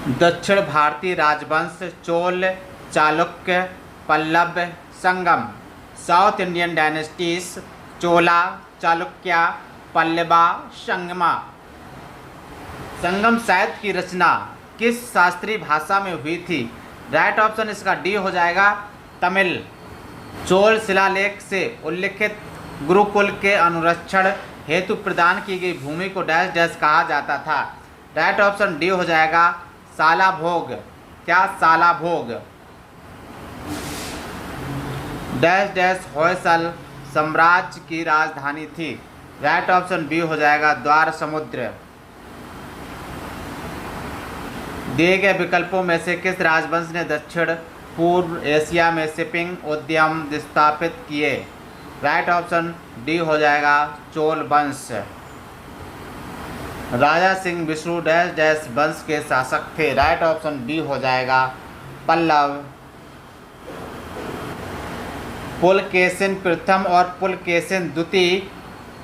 दक्षिण भारतीय राजवंश चोल, चालुक्य, पल्लव, संगम। साउथ इंडियन डायनेस्टीज चोला, चालुक्या, पल्लवा, संगमा। संगम साहित्य की रचना किस शास्त्रीय भाषा में हुई थी? राइट ऑप्शन इसका डी हो जाएगा तमिल। चोल शिलालेख से उल्लिखित गुरुकुल के अनुरक्षण हेतु प्रदान की गई भूमि को डैश डैश कहा जाता था। राइट ऑप्शन डी हो जाएगा सालाभोग। क्या सालाभोग? डैश डैश होयसल साम्राज्य की राजधानी थी। राइट ऑप्शन बी हो जाएगा द्वार समुद्र। दिए गए विकल्पों में से किस राजवंश ने दक्षिण पूर्व एशिया में शिपिंग उद्यम स्थापित किए? राइट ऑप्शन डी हो जाएगा चोल वंश। राजा सिंह विष्णु डैश डैश वंश के शासक थे। राइट ऑप्शन बी हो जाएगा पल्लव। पुलकेशिन प्रथम और पुलकेशिन द्वितीय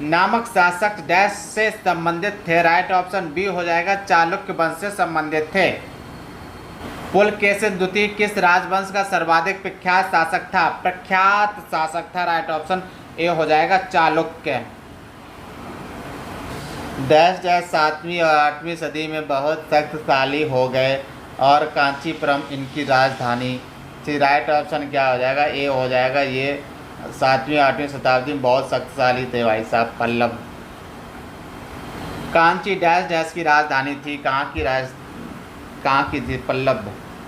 नामक शासक डैश से संबंधित थे। राइट ऑप्शन बी हो जाएगा चालुक्य वंश से संबंधित थे। पुलकेशिन द्वितीय किस राजवंश का सर्वाधिक प्रख्यात शासक था? प्रख्यात शासक था। राइट ऑप्शन ए हो जाएगा चालुक्य। डैश डैश 7वीं और 8वीं सदी में बहुत शक्तिशाली हो गए और कांचीपुरम इनकी राजधानी थी। राइट ऑप्शन क्या हो जाएगा? ए हो जाएगा। ये 7वीं 8वीं शताब्दी में बहुत शक्तिशाली थे भाई साहब पल्लव। कांची डैश डैश की राजधानी थी। कहाँ की थी?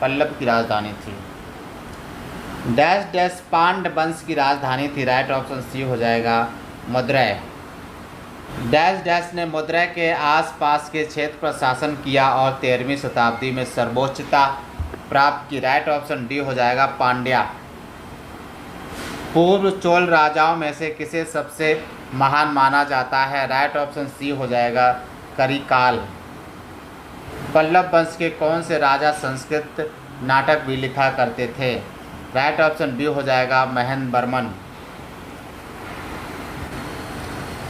पल्लव की राजधानी थी। डैश डैश पांड्य वंश की राजधानी थी। राइट ऑप्शन सी हो जाएगा मदुरै। डैश डैश ने मदुरै के आसपास के क्षेत्र पर शासन किया और 13वीं शताब्दी में सर्वोच्चता प्राप्त की। राइट ऑप्शन डी हो जाएगा पांड्या। पूर्व चोल राजाओं में से किसे सबसे महान माना जाता है? राइट ऑप्शन सी हो जाएगा करिकाल। पल्लव वंश के कौन से राजा संस्कृत नाटक भी लिखा करते थे? राइट ऑप्शन बी हो जाएगा महेंद्र वर्मन।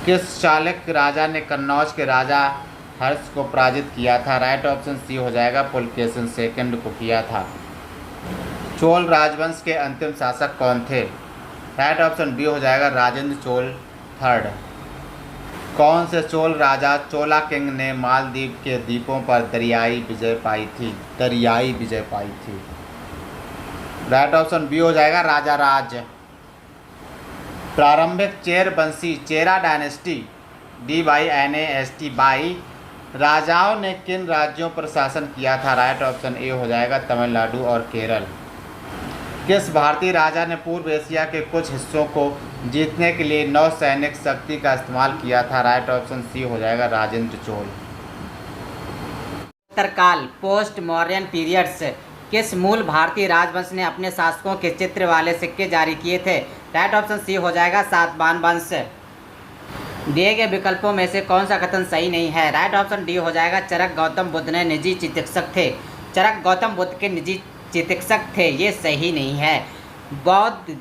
किस चालुक्य राजा ने कन्नौज के राजा हर्ष को पराजित किया था? राइट ऑप्शन सी हो जाएगा पुलकेशिन सेकंड को किया था। चोल राजवंश के अंतिम शासक कौन थे? राइट ऑप्शन बी हो जाएगा राजेंद्र चोल थर्ड। कौन से चोल राजा चोला किंग ने मालदीव के द्वीपों पर दरियाई विजय पाई थी? राइट ऑप्शन बी हो जाएगा राजा राज। प्रारंभिक चेर वंशी चेरा डायनेस्टी DYNAST बाई राजाओं ने किन राज्यों पर शासन किया था? राइट ऑप्शन ए हो जाएगा तमिलनाडु और केरल। किस भारतीय राजा ने पूर्व एशिया के कुछ हिस्सों को जीतने के लिए नौसैनिक शक्ति का इस्तेमाल किया था? राइट ऑप्शन सी हो जाएगा राजेंद्र चोल। उत्तरकाल पोस्ट मॉडर्न पीरियड्स किस मूल भारतीय राजवंश ने अपने शासकों के चित्र वाले सिक्के जारी किए थे? राइट ऑप्शन सी हो जाएगा सातवाहन वंश। दिए गए विकल्पों में से कौन सा कथन सही नहीं है? राइट ऑप्शन डी हो जाएगा चरक गौतम बुद्ध ने निजी चिकित्सक थे। चरक गौतम बुद्ध के निजी चिकित्सक थे, ये सही नहीं है। बौद्ध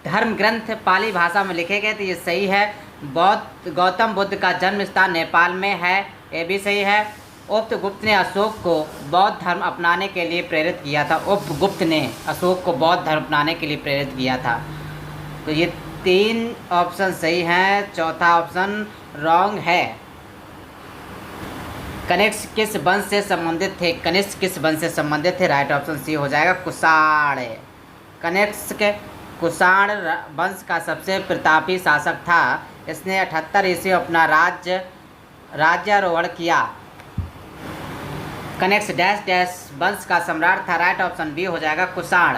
धर्म ग्रंथ पाली भाषा में लिखे गए थे, ये सही है। बौद्ध गौतम बुद्ध का जन्म स्थान नेपाल में है, ये भी सही है। उपगुप्त ने अशोक को बौद्ध धर्म अपनाने के लिए प्रेरित किया था। उपगुप्त ने अशोक को बौद्ध धर्म अपनाने के लिए प्रेरित किया था। तो ये 3 ऑप्शन सही हैं, चौथा ऑप्शन रॉन्ग है। कनिष्क किस वंश से संबंधित थे? कनिष्क किस वंश से संबंधित थे? राइट ऑप्शन सी हो जाएगा कुषाण। कनिष्क कुषाण वंश का सबसे प्रतापी शासक था। इसने 78 ईस्वी अपना राज्यारोहण किया। कनिष्क डैश डैश वंश का सम्राट था। राइट ऑप्शन बी हो जाएगा कुषाण।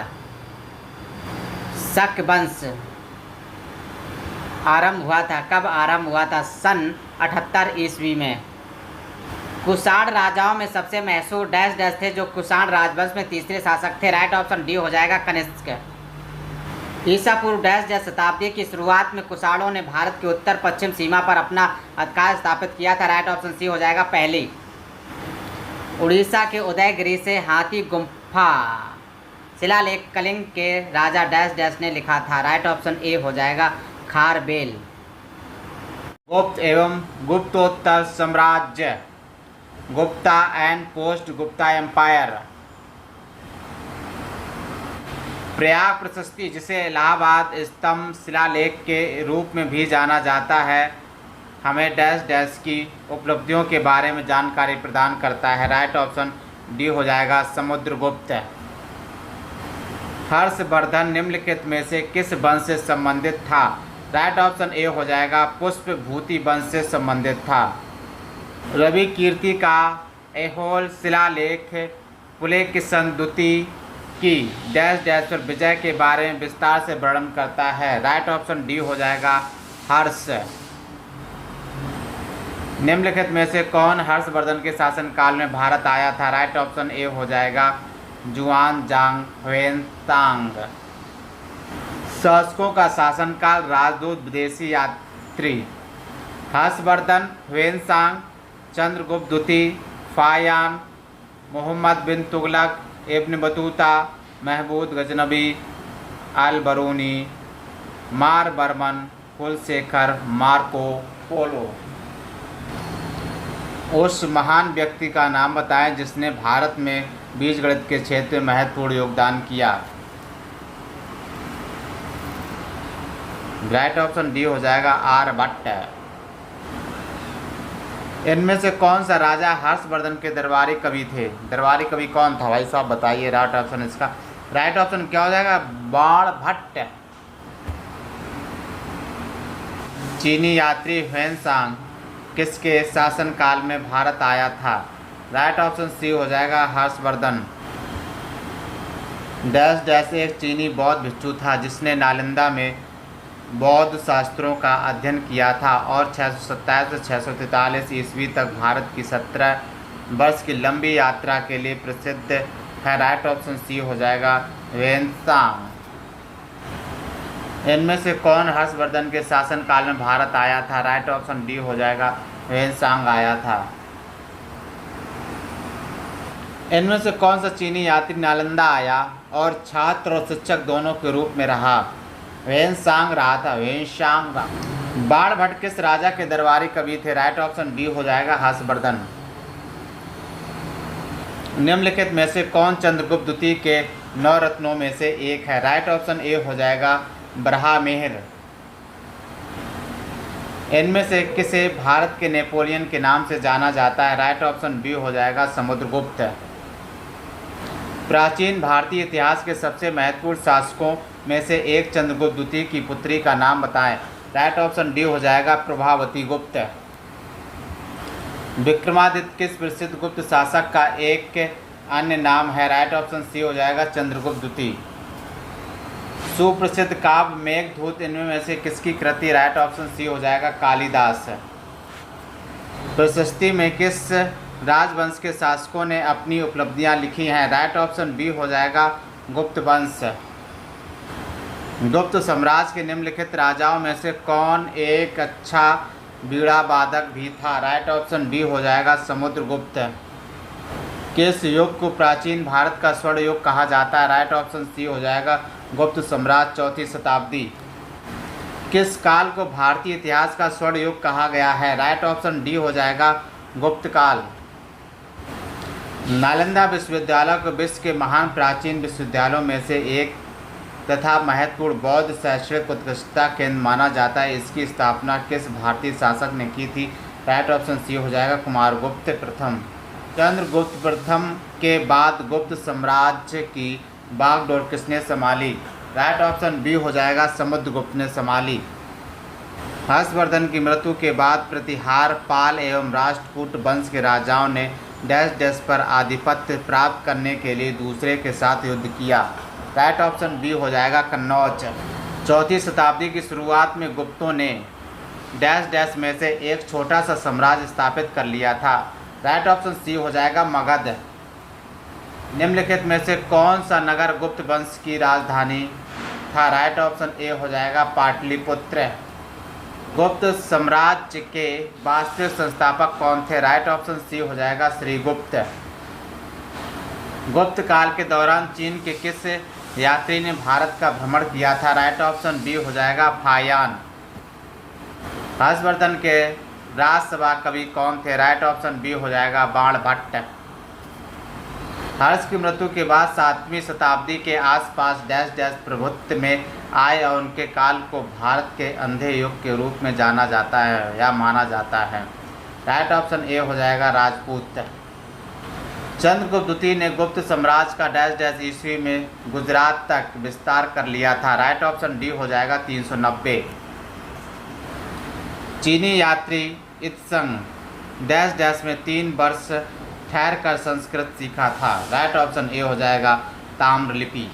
शक वंश आरंभ हुआ था, कब आरंभ हुआ था? सन 78 ईस्वी में। कुषाण राजाओं में सबसे मशहूर डैश डैश थे जो कुषाण राजवंश में तीसरे शासक थे। राइट ऑप्शन डी हो जाएगा कनिष्क। ईसा पूर्व डैश डैश शताब्दी की शुरुआत में कुषाणों ने भारत की उत्तर पश्चिम सीमा पर अपना अधिकार स्थापित किया था। राइट ऑप्शन सी हो जाएगा पहली। उड़ीसा के उदयगिरी से हाथी गुम्फा शिलालेख कलिंग के राजा डैश डैश ने लिखा था। राइट ऑप्शन ए हो जाएगा खारबेल। गुप्त एवं गुप्तोत्तर साम्राज्य Gupta and post Gupta empire. Prayag प्रशस्ति, जिसे इलाहाबाद स्तंभ शिलालेख के रूप में भी जाना जाता है, हमें डैश डैश की उपलब्धियों के बारे में जानकारी प्रदान करता है। राइट ऑप्शन डी हो जाएगा समुद्रगुप्त। हर्षवर्धन निम्नलिखित में से किस वंश से संबंधित था? राइट ऑप्शन ए हो जाएगा पुष्पभूति वंश से संबंधित था। रवि कीर्ति का ऐहोल शिलालेख पुलकेशिन द्वितीय की डैश डैश पर विजय के बारे में विस्तार से वर्णन करता है। राइट ऑप्शन डी हो जाएगा हर्ष। निम्नलिखित में से कौन हर्षवर्धन के शासनकाल में भारत आया था? राइट ऑप्शन ए हो जाएगा जुआनजांग ह्वेनसांग। शासकों का शासनकाल, राजदूत, विदेशी यात्री। हर्षवर्धन, ह्वेनसांग, चंद्रगुप्त द्वितीय, फायान, मोहम्मद बिन तुगलक, इब्न बतूता, महमूद गजनबी, अल बरूनी, मार बर्मन, कुलशेखर, मार्को पोलो। उस महान व्यक्ति का नाम बताएं जिसने भारत में बीजगणित के क्षेत्र में महत्वपूर्ण योगदान किया। राइट ऑप्शन डी हो जाएगा आर्यभट्ट। इनमें से कौन सा राजा हर्षवर्धन के दरबारी कवि थे? दरबारी कवि कौन था भाई साहब, बताइए। राइट ऑप्शन इसका राइट ऑप्शन क्या हो जाएगा? बाणभट्ट। चीनी यात्री ह्वेनसांग किसके शासनकाल में भारत आया था? राइट ऑप्शन सी हो जाएगा हर्षवर्धन। डैश डैश एक चीनी बौद्ध भिक्षु था जिसने नालंदा में बौद्ध शास्त्रों का अध्ययन किया था और 627 से 643 ईस्वी तक भारत की 17 वर्ष की लंबी यात्रा के लिए प्रसिद्ध है। राइट ऑप्शन सी हो जाएगा ह्वेनसांग। इनमें से कौन हर्षवर्धन के शासनकाल में भारत आया था? राइट ऑप्शन डी हो जाएगा ह्वेनसांग आया था। इनमें से कौन सा चीनी यात्री नालंदा आया और छात्र और शिक्षक दोनों के रूप में रहा? ह्वेनसांग रहा था, ह्वेनसांग। बाणभट्ट किस राजा के दरबारी कवि थे? राइट ऑप्शन डी हो जाएगा हर्षवर्धन। निम्नलिखित में से कौन चंद्रगुप्त द्वितीय के 9 रत्नों में से एक है? राइट ऑप्शन ए हो जाएगा ब्रह्ममेहर। इनमें से किसे भारत के नेपोलियन के नाम से जाना जाता है? राइट ऑप्शन बी हो जाएगा समुद्रगुप्त। प्राचीन भारतीय इतिहास के सबसे महत्वपूर्ण शासकों में से एक चंद्रगुप्त द्वितीय की पुत्री का नाम बताएं। राइट ऑप्शन डी हो जाएगा प्रभावती गुप्त। विक्रमादित्य किस प्रसिद्ध गुप्त शासक का एक अन्य नाम है? राइट ऑप्शन सी हो जाएगा चंद्रगुप्त द्वितीय। सुप्रसिद्ध काव्य मेघदूत इनमें में से किसकी कृति? राइट ऑप्शन सी हो जाएगा कालिदास। प्रशस्ति में किस राजवंश के शासकों ने अपनी उपलब्धियां लिखी हैं? राइट ऑप्शन बी हो जाएगा गुप्त वंश। गुप्त साम्राज्य के निम्नलिखित राजाओं में से कौन एक अच्छा बीड़ा वादक भी था? राइट ऑप्शन डी हो जाएगा समुद्रगुप्त। किस युग को प्राचीन भारत का स्वर्ण युग कहा जाता है? राइट ऑप्शन सी हो जाएगा गुप्त साम्राज्य 4वीं शताब्दी। किस काल को भारतीय इतिहास का स्वर्ण युग कहा गया है? राइट ऑप्शन डी हो जाएगा गुप्त काल। नालंदा विश्वविद्यालय को विश्व के महान प्राचीन विश्वविद्यालयों में से एक तथा महत्वपूर्ण बौद्ध शैक्षणिक उत्कृष्टता केंद्र माना जाता है। इसकी स्थापना किस भारतीय शासक ने की थी? राइट ऑप्शन सी हो जाएगा कुमारगुप्त प्रथम। चंद्रगुप्त प्रथम के बाद गुप्त साम्राज्य की बागडोर किसने संभाली? राइट ऑप्शन बी हो जाएगा समुद्रगुप्त ने संभाली। हर्षवर्धन की मृत्यु के बाद प्रतिहार पाल एवं राष्ट्रकूट वंश के राजाओं ने डैश डैश पर आधिपत्य प्राप्त करने के लिए दूसरे के साथ युद्ध किया। राइट ऑप्शन बी हो जाएगा कन्नौज। 4वीं शताब्दी की शुरुआत में गुप्तों ने डैश डैश में से एक छोटा सा साम्राज्य स्थापित कर लिया था। राइट ऑप्शन सी हो जाएगा मगध। निम्नलिखित में से कौन सा नगर गुप्त वंश की राजधानी था? राइट ऑप्शन ए हो जाएगा पाटलिपुत्र। गुप्त साम्राज्य के वास्तविक संस्थापक कौन थे? राइट ऑप्शन सी हो जाएगा श्रीगुप्त। गुप्त काल के दौरान चीन के किस यात्री ने भारत का भ्रमण किया था? राइट ऑप्शन बी हो जाएगा फायान। हर्षवर्धन के राज्यसभा कवि कौन थे? राइट ऑप्शन बी हो जाएगा बाण भट्ट। हर्ष की मृत्यु के बाद 7वीं शताब्दी के आसपास डैश डैश प्रभुत्व में आए और उनके काल को भारत के अंधे युग के रूप में जाना जाता है या माना जाता है। राइट ऑप्शन ए हो जाएगा राजपूत। चंद्रगुप्त द्वितीय ने गुप्त साम्राज्य का डैश डैश ईस्वी में गुजरात तक विस्तार कर लिया था। राइट ऑप्शन डी हो जाएगा 390। चीनी यात्री इत्संग डैश डैश में 3 वर्ष ठहर कर संस्कृत सीखा था। राइट ऑप्शन ए हो जाएगा ताम्रलिपि।